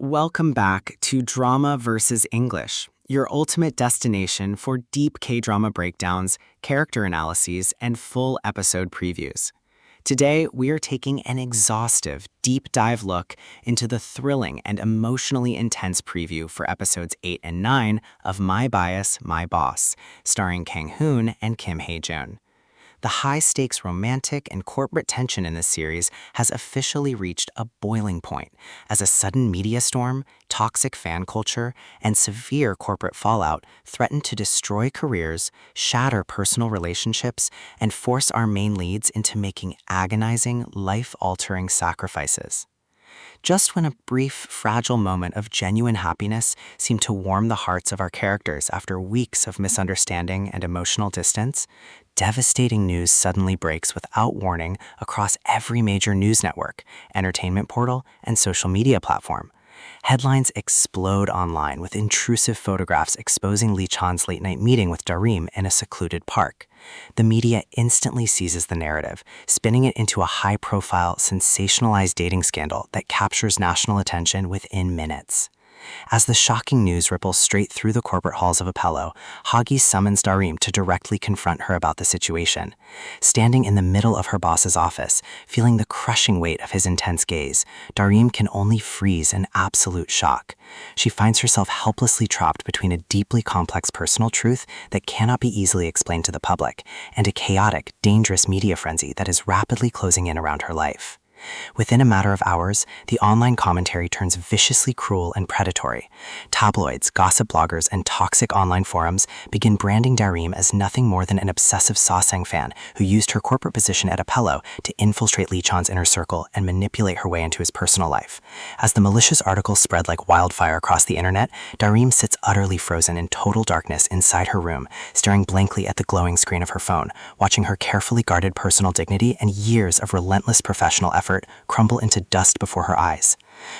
Welcome back to Drama versus English, your ultimate destination for deep K-drama breakdowns, character analyses, and full episode previews. Today, we are taking an exhaustive, deep dive look into the thrilling and emotionally intense preview for episodes 8 and 9 of My Bias, My Boss, starring Kang Hoon and Hye Jun. The high-stakes romantic and corporate tension in this series has officially reached a boiling point as a sudden media storm, toxic fan culture, and severe corporate fallout threaten to destroy careers, shatter personal relationships, and force our main leads into making agonizing, life-altering sacrifices. Just when a brief, fragile moment of genuine happiness seemed to warm the hearts of our characters after weeks of misunderstanding and emotional distance, devastating news suddenly breaks without warning across every major news network, entertainment portal, and social media platform. Headlines explode online with intrusive photographs exposing Lee-chan's late-night meeting with Da-reum in a secluded park. The media instantly seizes the narrative, spinning it into a high-profile, sensationalized dating scandal that captures national attention within minutes. As the shocking news ripples straight through the corporate halls of APPELLO, Hye summons Da-reum to directly confront her about the situation. Standing in the middle of her boss's office, feeling the crushing weight of his intense gaze, Da-reum can only freeze in absolute shock. She finds herself helplessly trapped between a deeply complex personal truth that cannot be easily explained to the public, and a chaotic, dangerous media frenzy that is rapidly closing in around her life. Within a matter of hours, the online commentary turns viciously cruel and predatory. Tabloids, gossip bloggers, and toxic online forums begin branding Da-reum as nothing more than an obsessive Sasaeng fan who used her corporate position at APPELLO to infiltrate Lee-chan's inner circle and manipulate her way into his personal life. As the malicious articles spread like wildfire across the internet, Da-reum sits utterly frozen in total darkness inside her room, staring blankly at the glowing screen of her phone, watching her carefully guarded personal dignity and years of relentless professional effort crumble into dust before her eyes.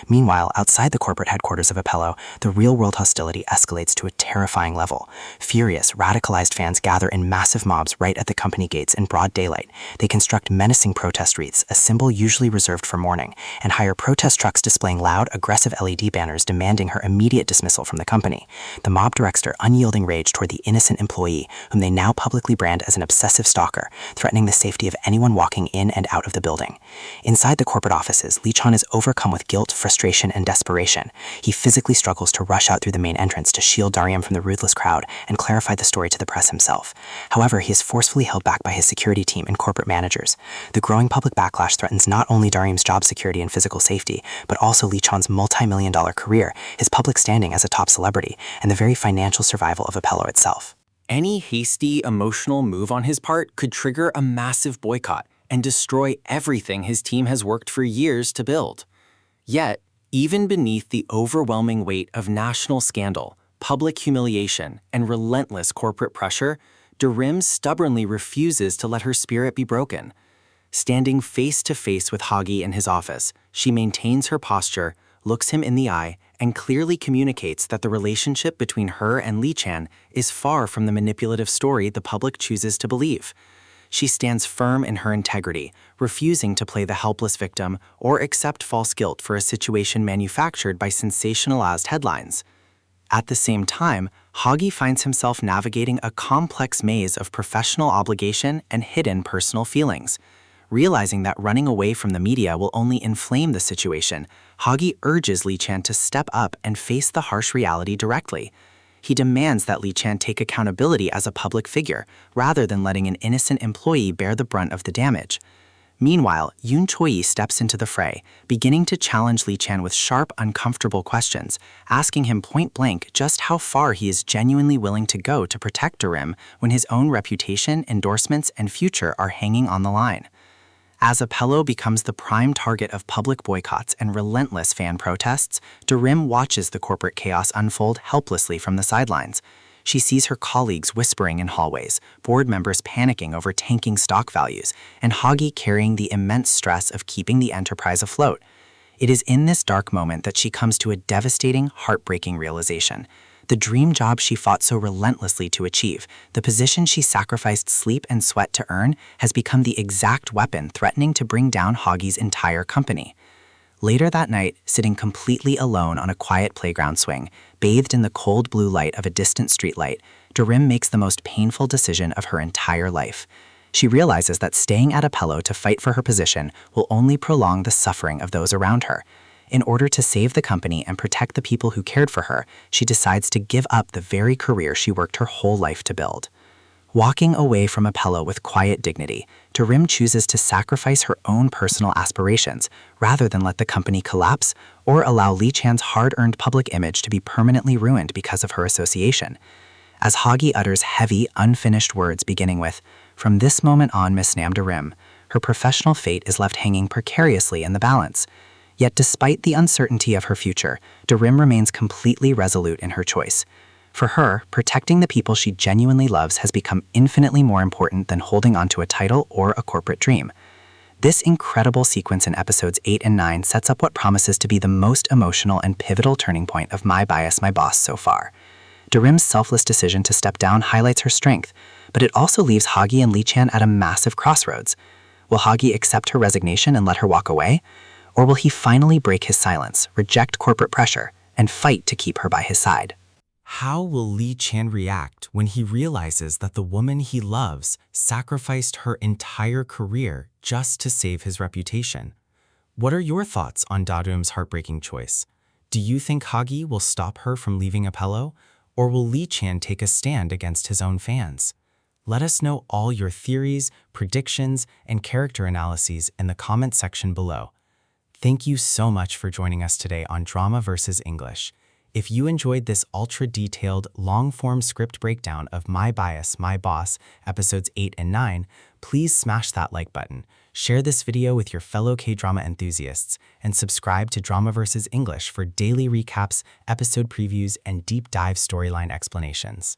Meanwhile, outside the corporate headquarters of APPELLO, the real-world hostility escalates to a terrifying level. Furious, radicalized fans gather in massive mobs right at the company gates in broad daylight. They construct menacing protest wreaths, a symbol usually reserved for mourning, and hire protest trucks displaying loud, aggressive LED banners demanding her immediate dismissal from the company. The mob directs their unyielding rage toward the innocent employee, whom they now publicly brand as an obsessive stalker, threatening the safety of anyone walking in and out of the building. Inside the corporate offices, Lee-chan is overcome with guilt, frustration, and desperation. He physically struggles to rush out through the main entrance to shield Da-reum from the ruthless crowd and clarify the story to the press himself. However, he is forcefully held back by his security team and corporate managers. The growing public backlash threatens not only Da-reum's job security and physical safety, but also Lee-chan's multi-million-dollar career, his public standing as a top celebrity, and the very financial survival of APPELLO itself. Any hasty, emotional move on his part could trigger a massive boycott and destroy everything his team has worked for years to build. Yet, even beneath the overwhelming weight of national scandal, public humiliation, and relentless corporate pressure, Da-reum stubbornly refuses to let her spirit be broken. Standing face to face with Hye in his office, she maintains her posture, looks him in the eye, and clearly communicates that the relationship between her and Lee-chan is far from the manipulative story the public chooses to believe. She stands firm in her integrity, refusing to play the helpless victim or accept false guilt for a situation manufactured by sensationalized headlines. At the same time, Hye finds himself navigating a complex maze of professional obligation and hidden personal feelings. Realizing that running away from the media will only inflame the situation, Hye urges Lee-chan to step up and face the harsh reality directly. He demands that Lee-chan take accountability as a public figure, rather than letting an innocent employee bear the brunt of the damage. Meanwhile, Yoon Cho-yi steps into the fray, beginning to challenge Lee-chan with sharp, uncomfortable questions, asking him point-blank just how far he is genuinely willing to go to protect Da-reum when his own reputation, endorsements, and future are hanging on the line. As APPELLO becomes the prime target of public boycotts and relentless fan protests, Da-reum watches the corporate chaos unfold helplessly from the sidelines. She sees her colleagues whispering in hallways, board members panicking over tanking stock values, and Hye carrying the immense stress of keeping the enterprise afloat. It is in this dark moment that she comes to a devastating, heartbreaking realization. The dream job she fought so relentlessly to achieve, the position she sacrificed sleep and sweat to earn, has become the exact weapon threatening to bring down Hye's entire company. Later that night, sitting completely alone on a quiet playground swing, bathed in the cold blue light of a distant streetlight, Da-reum makes the most painful decision of her entire life. She realizes that staying at APPELLO to fight for her position will only prolong the suffering of those around her. In order to save the company and protect the people who cared for her, she decides to give up the very career she worked her whole life to build. Walking away from APPELLO with quiet dignity, Da-reum chooses to sacrifice her own personal aspirations rather than let the company collapse or allow Lee-chan's hard-earned public image to be permanently ruined because of her association. As Hye utters heavy, unfinished words beginning with, "From this moment on, Miss Nam Da-reum," her professional fate is left hanging precariously in the balance. Yet despite the uncertainty of her future, Da-reum remains completely resolute in her choice. For her, protecting the people she genuinely loves has become infinitely more important than holding onto a title or a corporate dream. This incredible sequence in episodes 8 and 9 sets up what promises to be the most emotional and pivotal turning point of My Bias, My Boss so far. Da-reum's selfless decision to step down highlights her strength, but it also leaves Hye and Lee-chan at a massive crossroads. Will Hye accept her resignation and let her walk away? Or will he finally break his silence, reject corporate pressure, and fight to keep her by his side? How will Lee-chan react when he realizes that the woman he loves sacrificed her entire career just to save his reputation? What are your thoughts on Da-reum's heartbreaking choice? Do you think Hye will stop her from leaving APPELLO, or will Lee-chan take a stand against his own fans? Let us know all your theories, predictions, and character analyses in the comment section below. Thank you so much for joining us today on Drama vs. English. If you enjoyed this ultra-detailed, long-form script breakdown of My Bias, My Boss, episodes 8 and 9, please smash that like button, share this video with your fellow K-drama enthusiasts, and subscribe to Drama vs. English for daily recaps, episode previews, and deep dive storyline explanations.